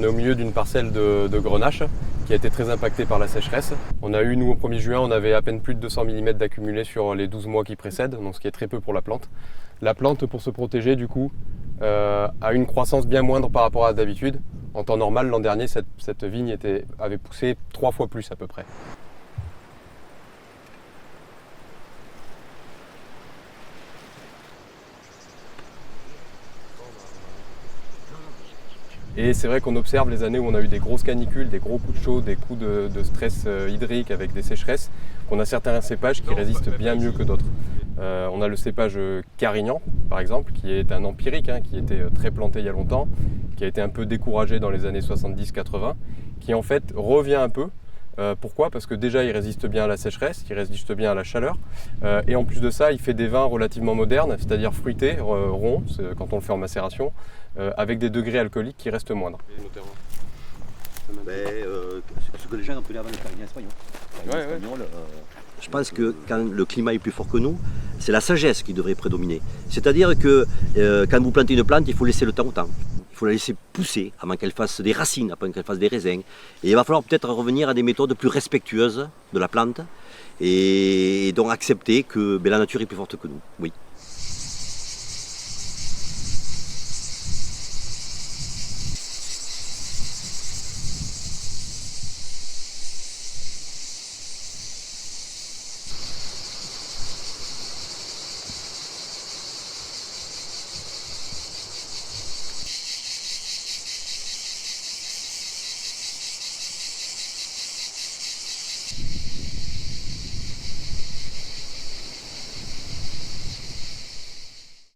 au milieu d'une parcelle de grenache qui a été très impactée par la sécheresse. On a eu, nous, au 1er juin, on avait à peine plus de 200 mm d'accumulé sur les 12 mois qui précèdent, donc ce qui est très peu pour la plante. La plante, pour se protéger, du coup, a une croissance bien moindre par rapport à d'habitude. En temps normal, l'an dernier, cette vigne avait poussé 3 fois plus à peu près. Et c'est vrai qu'on observe les années où on a eu des grosses canicules, des gros coups de chaud, des coups de stress hydrique avec des sécheresses, qu'on a certains cépages qui résistent bien mieux que d'autres. On a le cépage Carignan, par exemple, qui est un empirique, qui était très planté il y a longtemps, qui a été un peu découragé dans les années 70-80, qui en fait revient un peu. Pourquoi ? Parce que déjà il résiste bien à la sécheresse, il résiste bien à la chaleur, et en plus de ça il fait des vins relativement modernes, c'est-à-dire fruités, ronds, quand on le fait en macération, avec des degrés alcooliques qui restent moindres. Ce que les gens appelaient avant le Carignan espagnol. Je pense que quand le climat est plus fort que nous, c'est la sagesse qui devrait prédominer. C'est-à-dire que quand vous plantez une plante, il faut laisser le temps au temps. Il faut la laisser pousser avant qu'elle fasse des racines, avant qu'elle fasse des raisins. Et il va falloir peut-être revenir à des méthodes plus respectueuses de la plante et donc accepter que la nature est plus forte que nous. Oui.